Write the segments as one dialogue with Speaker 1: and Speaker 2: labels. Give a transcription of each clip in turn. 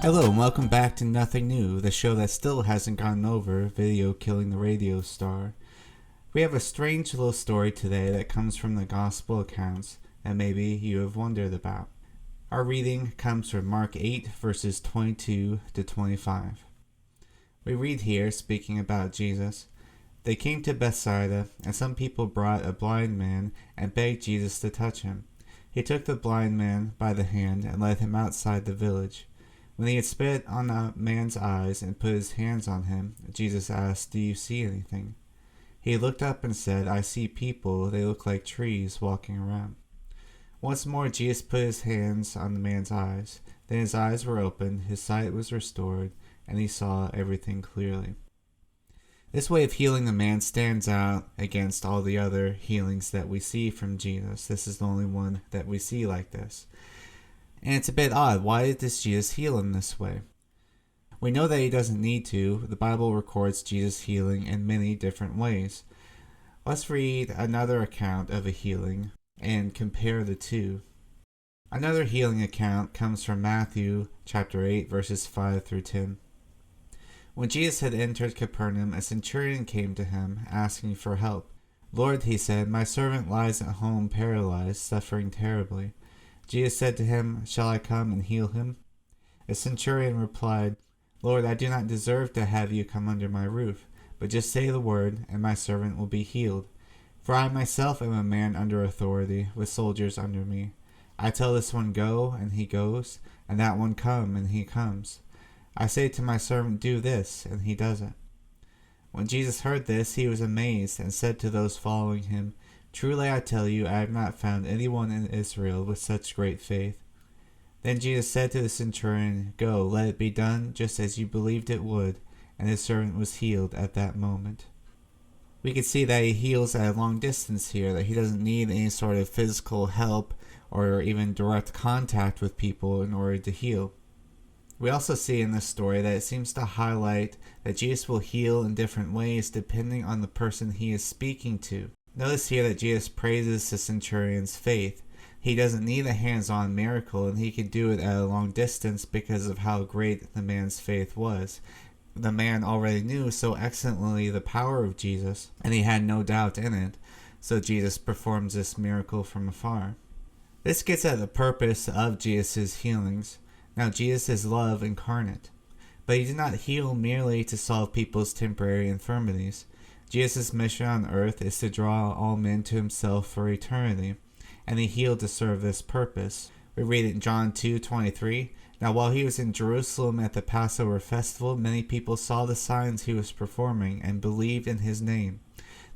Speaker 1: Hello and welcome back to Nothing New, the show that still hasn't gotten over video killing the radio star. We have a strange little story today that comes from the gospel accounts that maybe you have wondered about. Our reading comes from Mark 8 verses 22 to 25. We read here, speaking about Jesus, "They came to Bethsaida, and some people brought a blind man and begged Jesus to touch him. He took the blind man by the hand and led him outside the village. When he had spit on the man's eyes and put his hands on him, Jesus asked, 'Do you see anything?' He looked up and said, 'I see people, they look like trees walking around.' Once more Jesus put his hands on the man's eyes. Then his eyes were opened, his sight was restored, and he saw everything clearly." This way of healing the man stands out against all the other healings that we see from Jesus. This is the only one that we see like this. And it's a bit odd. Why does Jesus heal in this way? We know that he doesn't need to. The Bible records Jesus healing in many different ways. Let's read another account of a healing and compare the two. Another healing account comes from Matthew chapter 8 verses 5 through 10. When Jesus had entered Capernaum, a centurion came to him, asking for help. "Lord," he said, "my servant lies at home paralyzed, suffering terribly." Jesus said to him, "Shall I come and heal him?" The centurion replied, "Lord, I do not deserve to have you come under my roof, but just say the word, and my servant will be healed. For I myself am a man under authority, with soldiers under me. I tell this one, 'Go,' and he goes, and that one, 'Come,' and he comes. I say to my servant, 'Do this,' and he does it." When Jesus heard this, he was amazed, and said to those following him, "Truly I tell you, I have not found anyone in Israel with such great faith." Then Jesus said to the centurion, "Go, let it be done just as you believed it would," and his servant was healed at that moment. We can see that he heals at a long distance here, that he doesn't need any sort of physical help or even direct contact with people in order to heal. We also see in this story that it seems to highlight that Jesus will heal in different ways depending on the person he is speaking to. Notice here that Jesus praises the centurion's faith. He doesn't need a hands-on miracle, and he can do it at a long distance because of how great the man's faith was. The man already knew so excellently the power of Jesus, and he had no doubt in it, so Jesus performs this miracle from afar. This gets at the purpose of Jesus' healings. Now, Jesus is love incarnate, but he did not heal merely to solve people's temporary infirmities. Jesus' mission on earth is to draw all men to himself for eternity, and he healed to serve this purpose. We read in John 2:23, "Now while he was in Jerusalem at the Passover festival, many people saw the signs he was performing and believed in his name.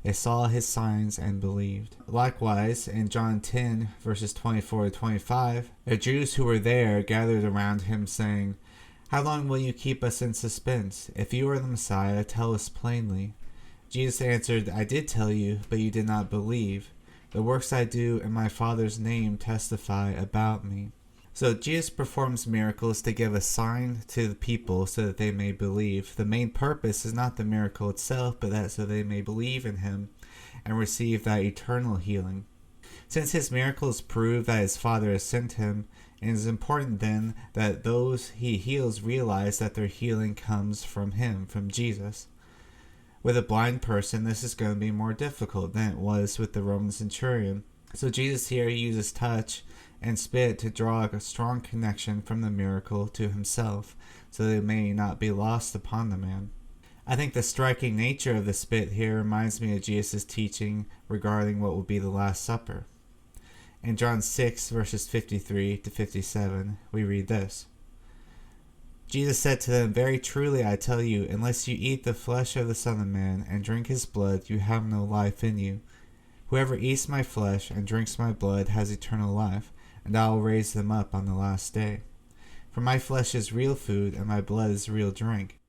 Speaker 1: They saw his signs and believed." Likewise, in John 10 verses 24 to 25, the Jews who were there gathered around him saying, "How long will you keep us in suspense? If you are the Messiah, tell us plainly." Jesus answered, "I did tell you, but you did not believe. The works I do in my Father's name testify about me." So Jesus performs miracles to give a sign to the people so that they may believe. The main purpose is not the miracle itself, but that so they may believe in him and receive that eternal healing. Since his miracles prove that his Father has sent him, it is important then that those he heals realize that their healing comes from him, from Jesus. With a blind person, this is going to be more difficult than it was with the Roman centurion. So Jesus here uses touch and spit to draw a strong connection from the miracle to himself, so that it may not be lost upon the man. I think the striking nature of the spit here reminds me of Jesus' teaching regarding what will be the Last Supper. In John 6, verses 53 to 57, we read this. Jesus said to them, "Very truly I tell you, unless you eat the flesh of the Son of Man and drink his blood, you have no life in you. Whoever eats my flesh and drinks my blood has eternal life, and I will raise them up on the last day. For my flesh is real food, and my blood is real drink.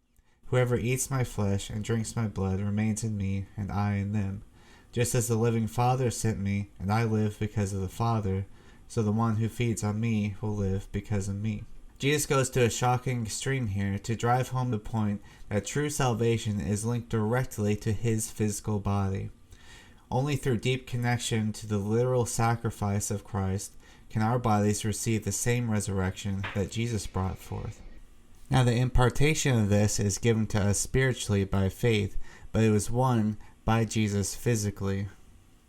Speaker 1: Whoever eats my flesh and drinks my blood remains in me, and I in them. Just as the living Father sent me, and I live because of the Father, so the one who feeds on me will live because of me." Jesus goes to a shocking extreme here to drive home the point that true salvation is linked directly to his physical body. Only through deep connection to the literal sacrifice of Christ can our bodies receive the same resurrection that Jesus brought forth. Now, the impartation of this is given to us spiritually by faith, but it was won by Jesus physically.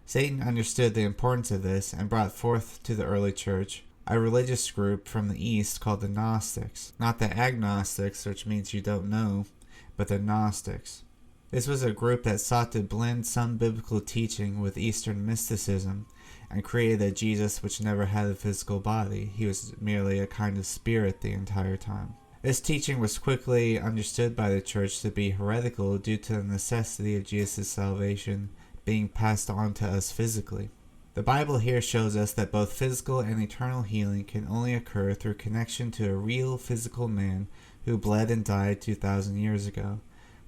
Speaker 1: Satan understood the importance of this and brought forth to the early church a religious group from the East called the Gnostics. Not the agnostics, which means you don't know, but the Gnostics. This was a group that sought to blend some biblical teaching with Eastern mysticism and created a Jesus which never had a physical body. He was merely a kind of spirit the entire time. This teaching was quickly understood by the church to be heretical due to the necessity of Jesus' salvation being passed on to us physically. The Bible here shows us that both physical and eternal healing can only occur through connection to a real physical man who bled and died 2,000 years ago.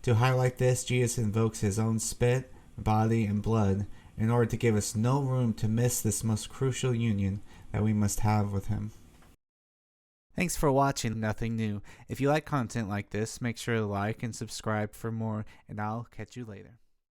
Speaker 1: To highlight this, Jesus invokes his own spit, body, and blood in order to give us no room to miss this most crucial union that we must have with him. Thanks for watching Nothing New. If you like content like this, make sure to like and subscribe for more, and I'll catch you later.